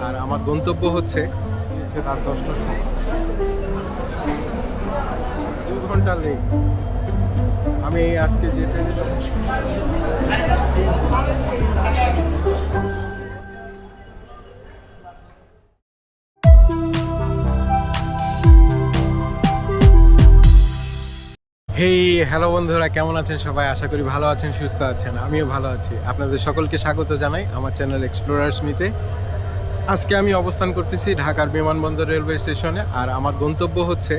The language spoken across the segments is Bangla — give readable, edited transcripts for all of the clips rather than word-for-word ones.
আর আমার গন্তব্য হচ্ছে রাত 10টার সময়। 2 ঘন্টা লেট। আমি আজকে যে ট্রেনে যাব হ্যালো বন্ধুরা, কেমন আছেন সবাই? আশা করি ভালো আছেন, সুস্থ আছেন। আমিও ভালো আছি। আপনাদের সকলকে স্বাগত জানাই আমার চ্যানেল এক্সপ্লোরার্স মিতে। আজকে আমি অবস্থান করতেছি ঢাকার বিমানবন্দর রেলওয়ে স্টেশনে। আর আমার গন্তব্য হচ্ছে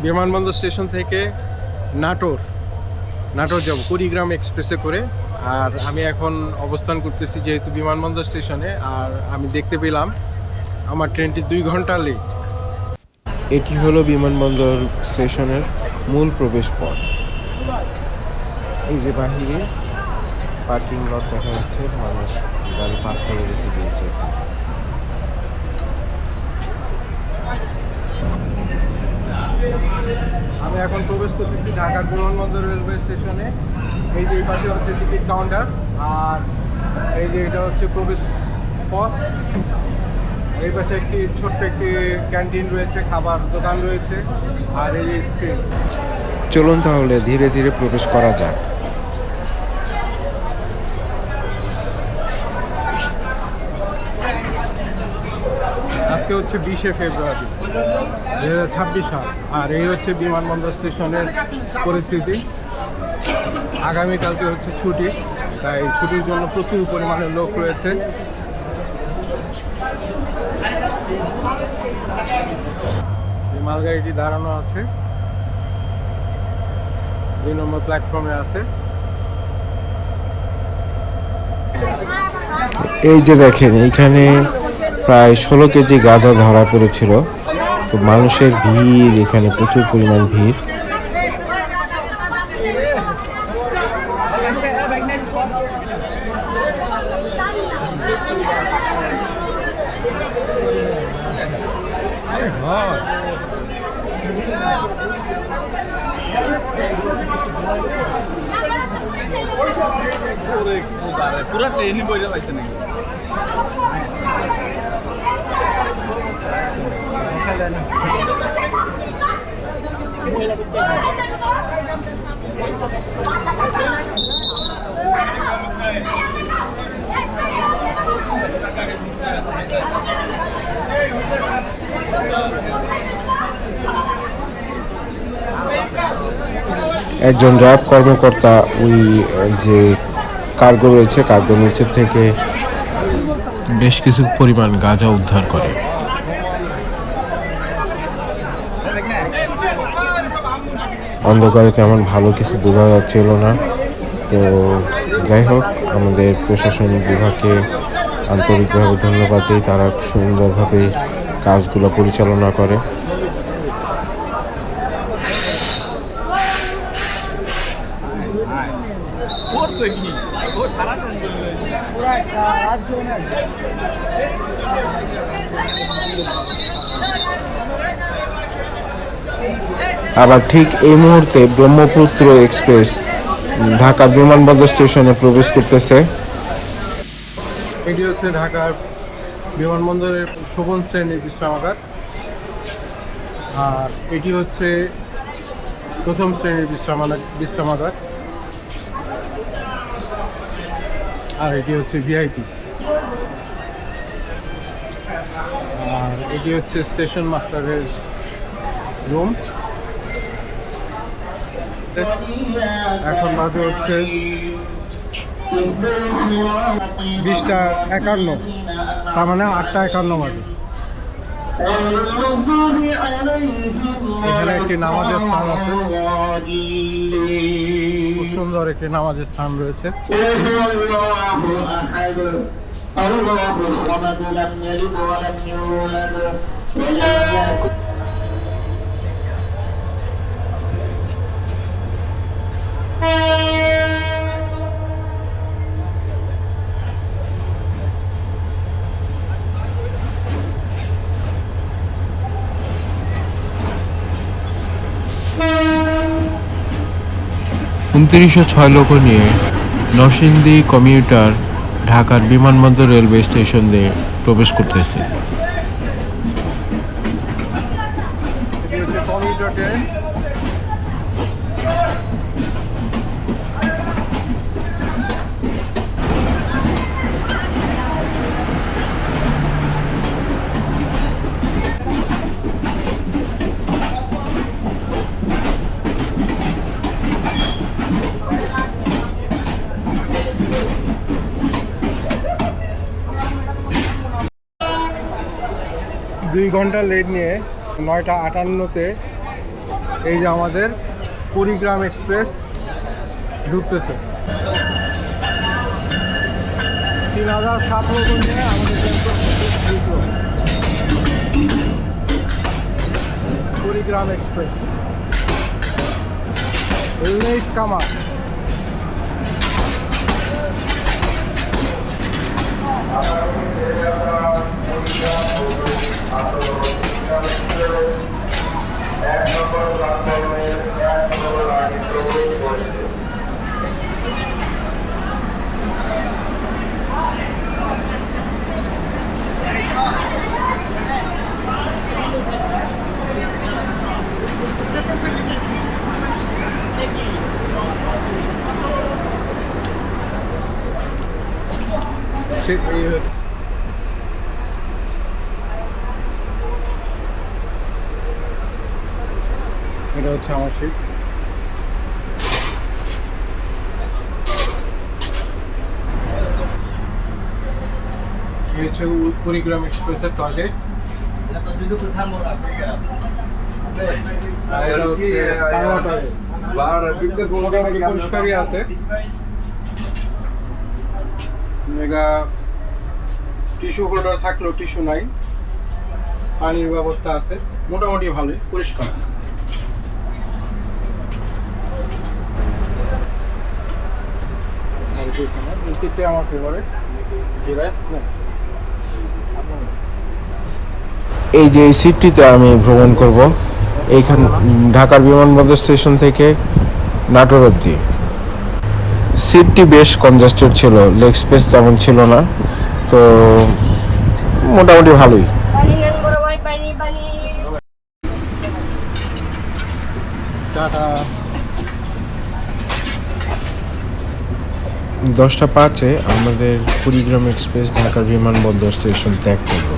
বিমানবন্দর স্টেশন থেকে নাটোর যাব কুড়িগ্রাম এক্সপ্রেসে করে। আর আমি এখন অবস্থান করতেছি যেহেতু বিমানবন্দর স্টেশনে। আর আমি দেখতে পেলাম আমার ট্রেনটি 2 ঘন্টা লেট। এটি হলো বিমানবন্দর স্টেশনের মূল প্রবেশ পথ। এই যে বাহিরে পার্কিং লট দেখা যাচ্ছে, মানুষ গাড়ি পার্ক করে রেখে দিয়েছে। আমি এখন প্রবেশ করতেছি ঢাকার বিমানবন্দর রেলওয়ে স্টেশনে। এই যে এই পাশে হচ্ছে টিকিট কাউন্টার, আর এই যে এটা হচ্ছে প্রবেশ পথ। এই পাশে একটি ছোট্ট একটি ক্যান্টিন রয়েছে, খাবার দোকান রয়েছে, আর এই যে স্ক্রিন। চলুন তাহলে ধীরে ধীরে প্রবেশ করা যাক। আজকে হচ্ছে 20শে ফেব্রুয়ারি 2026 সাল। আর এই হচ্ছে বিমানবন্দর স্টেশনের পরিস্থিতি। আগামীকালকে হচ্ছে ছুটি, তাই ছুটির জন্য প্রচুর পরিমাণে লোক রয়েছে। মালগাড়িটি দাঁড়ানো আছে, 2 নম্বর প্ল্যাটফর্মে আছে। এই যে দেখেন, এইখানে প্রায় 16 কেজি গাঁজা ধরা পড়েছিল। তো মানুষের ভিড়, এখানে প্রচুর পরিমাণ ভিড়। পুরো ট্রেনই বইটা লাগছে নাকি? একজন র্যাব কর্মকর্তা ওই যে কার্গো রয়েছে, কার্গো নিচের থেকে বেশ কিছু পরিমাণ গাঁজা উদ্ধার করে। অন্ধকারে তেমন ভালো কিছু বোঝা যাচ্ছিল না। তো যাই হোক, আমাদের প্রশাসনিক বিভাগকে আন্তরিকভাবে ধন্যবাদ দিই। তারা সুন্দরভাবে কাজগুলো পরিচালনা করে। আবার ঠিক এই মুহূর্তে ব্রহ্মপুত্র এক্সপ্রেস ঢাকা বিমানবন্দর স্টেশনে প্রবেশ করতেছে। এটি হচ্ছে ঢাকার বিমানবন্দরের শোভন শ্রেণীর বিশ্রামাগার। আর এটি হচ্ছে প্রথম শ্রেণীর বিশ্রামাগার। আর এটি হচ্ছে ভিআইপি। আর এটি হচ্ছে স্টেশন মাস্টারের রুম। এখন বাজে হচ্ছে 20:51, তার মানে 8:51 বাজে। এখানে একটি নামাজের স্থান আছে, খুব সুন্দর একটি নামাজের স্থান রয়েছে। ঊনত্রিশশো 6 লোক নিয়ে নরসিংদী কমিউটার ঢাকার বিমানবন্দর রেলওয়ে স্টেশন দিয়ে প্রবেশ করতেছে। এটি হচ্ছে কমিউটার ট্রেন। দুই ঘন্টা লেট নিয়ে 9:58-তে এই যে আমাদের কুড়িগ্রাম এক্সপ্রেস ঢুকতেছে। 3007 লোক নিয়ে আমাদের ঢুকলো কুড়িগ্রাম এক্সপ্রেস লেট কামার। এটা হচ্ছে আমার সিট। এই হচ্ছে কুড়িগ্রাম এক্সপ্রেসের টয়লেট। মোটামুটি পরিষ্কারই আছে। টিস্যু হোল্ডার থাকলেও টিস্যু নাই, পানির ব্যবস্থা আছে, মোটামুটি ভালোই পরিষ্কার। এই সিটটাই আমার ফেভারিট। এই যে এই সিটটিতে আমি ভ্রমণ করব এইখান ঢাকার বিমানবন্দর স্টেশন থেকে নাটোর অবধি। সিটটি বেশ কনজাস্টেড ছিল, লেগ স্পেস তেমন ছিল না, তো মোটামুটি ভালোই। টাটা। 10:05-এ আমাদের কুড়িগ্রাম এক্সপ্রেস ঢাকার বিমানবন্দর স্টেশন ত্যাগ করব।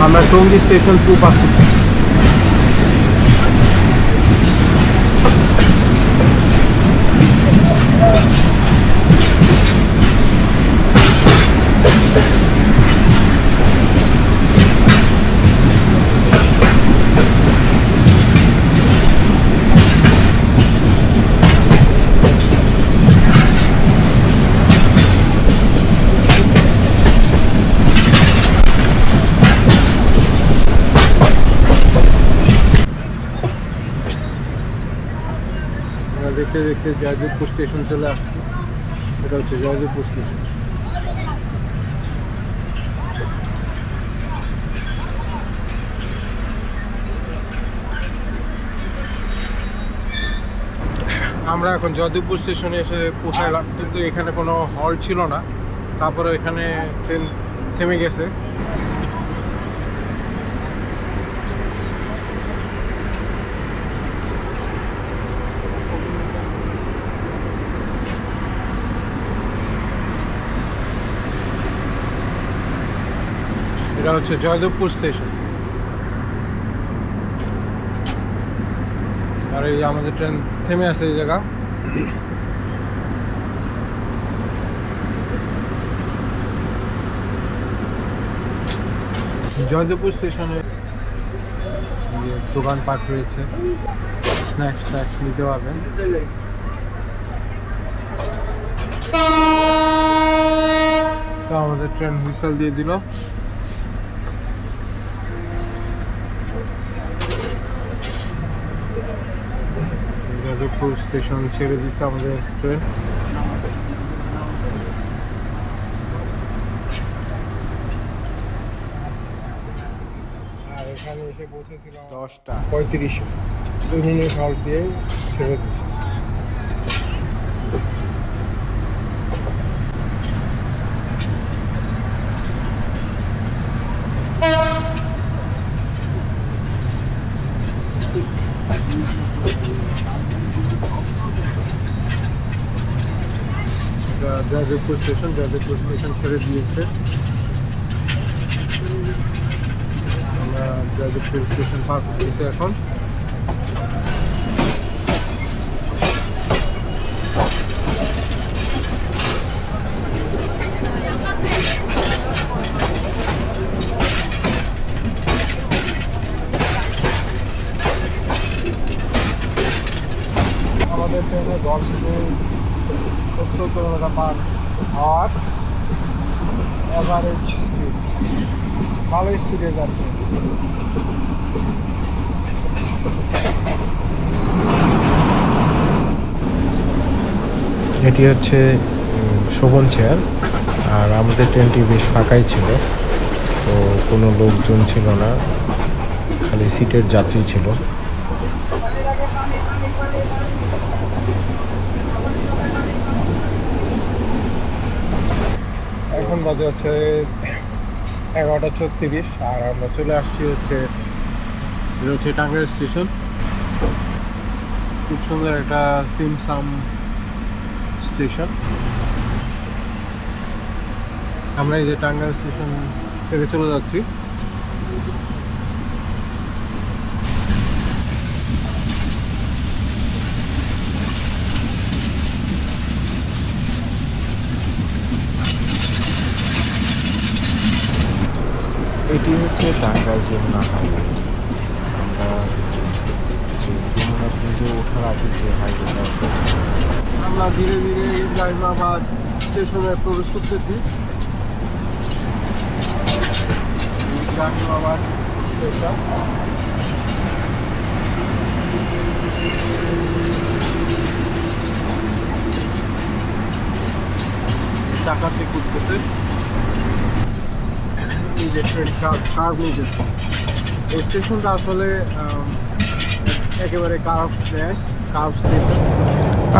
আমরা টঙ্গী স্টেশন থ্রু পাস করছি। দেখতে দেখতে জয়দেবপুর স্টেশন চলে আসছে। এটা হচ্ছে জয়দেবপুর স্টেশন। আমরা এখন জয়দেবপুর স্টেশনে এসে পৌঁছাইলাম, কিন্তু এখানে কোনো হল ছিল না। তারপরে এখানে ট্রেন থেমে গেছে। এটা হচ্ছে জয়দেবপুর স্টেশন। আর এই যে আমাদের ট্রেন থেমে আছে এই জায়গা। জয়দেবপুর স্টেশনে দোকানপাট রয়েছে, স্ন্যাক্স ট্যাক্স নিতে পারবেন। তো আমাদের ট্রেন হুইসেল দিয়ে দিল। যাদবপুর স্টেশন ছেড়ে দিচ্ছে আমাদের ট্রেন। আর এখানে এসে পৌঁছেছিলাম 10:35। 2 মিনিট হল্ট দিয়ে ছেড়ে দিচ্ছে। যাদবপুর স্টেশন ছেড়ে দিয়েছে। আমরা যাদবপুর স্টেশন পার করতেছি এখন। আমাদের ট্রেনে 10 থেকে 70 kilometre per hour average speed, ভালো স্পিডে যাচ্ছে। এটি হচ্ছে শোভন চেয়ার। আর আমাদের ট্রেনটি বেশ ফাঁকাই ছিল, তো কোনো লোকজন ছিল না, খালি সিটের যাত্রী ছিল। এখন বাজে হচ্ছে 11:36 আর আমরা চলে আসছি হচ্ছে টাঙ্গাইল স্টেশন। খুব সুন্দর একটা সিমসাম স্টেশন। আমরা এই যে টাঙ্গাইল স্টেশন থেকে চলে যাচ্ছি। এটি হচ্ছে টাঙ্গাইল যমুনা হাইওয়ে। আমরা যে যমুনা ব্রিজে ওঠার আগে যে হাইওয়েটা আছে, আমরা ধীরে ধীরে ইব্রাহিমাবাদ স্টেশনে প্রবেশ করতেছি। ইব্রাহিমাবাদ স্টেশন। টাকা চেক করতেছে। এই যে ট্রেন কার্ভ নিয়ে যাচ্ছে। এই স্টেশনটা আসলে একেবারে কার্ভ স্টেশন।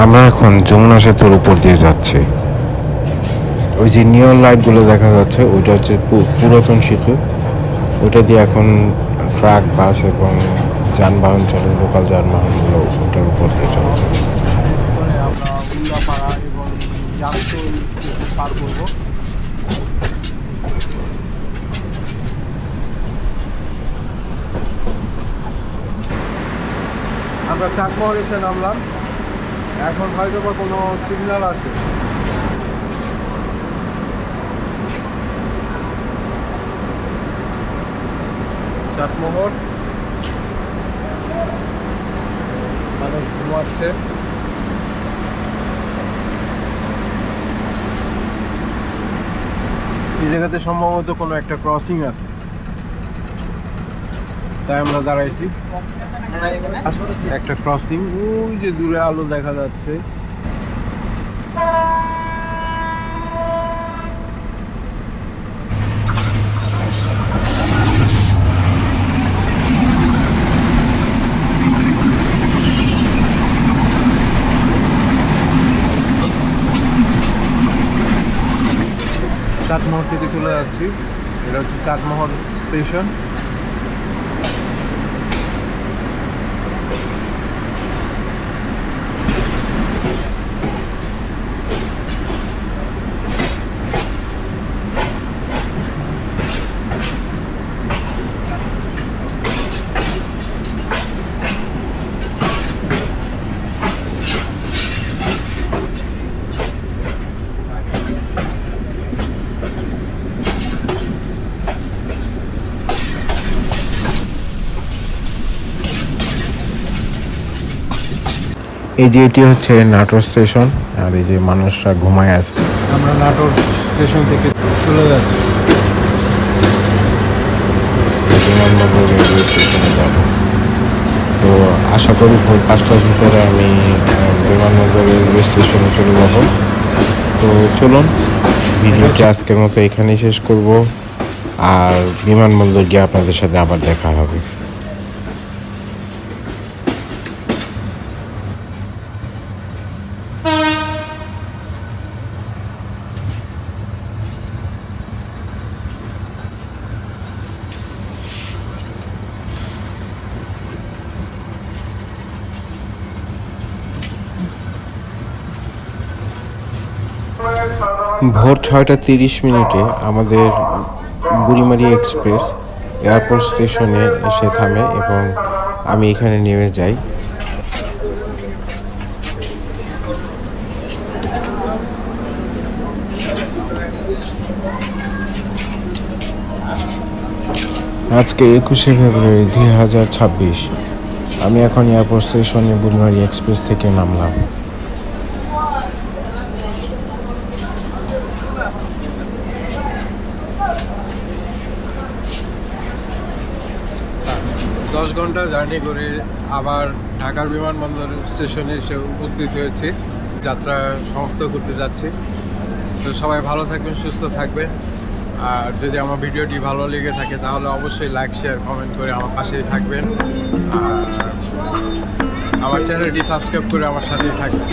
আমরা এখন যমুনা সেতুর উপর দিয়ে যাচ্ছি। ওই যে নিয়ন লাইটগুলো দেখা যাচ্ছে, ওইটা হচ্ছে পুরাতন সেতু। ওইটা দিয়ে এখন ট্রাক, বাস এবং যানবাহন চলে, লোকাল যানবাহনগুলো ওটার উপর দিয়ে চলাচল। আমরা উল্লাপাড়া এবং জামতল পার করবো। আমরা চাকমোহর এসে নামলাম। এখন হয়তো বা কোনো সিগন্যাল আছে। চাকমোহর মানুষ ঘুমাচ্ছে। এই জায়গাতে সম্ভবত কোনো একটা ক্রসিং আছে, তাই আমরা দাঁড়াইছি। একটা ক্রসিং, ওই যে দূরে আলো দেখা যাচ্ছে। চাটমোহর থেকে চলে যাচ্ছি। এটা হচ্ছে চাটমোহর স্টেশন। এই যে এটি হচ্ছে নাটোর স্টেশন। আর এই যে মানুষরা ঘুমায় আছে। আমরা নাটোর স্টেশন থেকে চলে যাচ্ছি। বিমানবন্দর রেলওয়ে স্টেশনে যাব। তো আশা করি ভোর 5টার ভিতরে আমি বিমানবন্দর রেলওয়ে স্টেশনে চলে যাব। তো চলুন ভিডিওটি আজকের মতো এখানেই শেষ করব, আর বিমানবন্দর গিয়ে আপনাদের সাথে আবার দেখা হবে। ভোর 6টা 30 আমাদের বুড়িমারি এক্সপ্রেস এয়ারপোর্ট স্টেশনে এসে থামে এবং আমি এখানে নেমে যাই। আজকে 21শে ফেব্রুয়ারি 2026। আমি এখন এয়ারপোর্ট স্টেশনে বুড়িমারি এক্সপ্রেস থেকে নামলাম। দশ ঘন্টা জার্নি করে আবার ঢাকার বিমানবন্দর স্টেশনে এসে উপস্থিত হয়েছি, যাত্রা সমাপ্ত করতে যাচ্ছি। তো সবাই ভালো থাকবেন, সুস্থ থাকবেন। আর যদি আমার ভিডিওটি ভালো লেগে থাকে তাহলে অবশ্যই লাইক, শেয়ার, কমেন্ট করে আমার পাশেই থাকবেন। আর আমার চ্যানেলটি সাবস্ক্রাইব করে আমার সাথেই থাকবেন।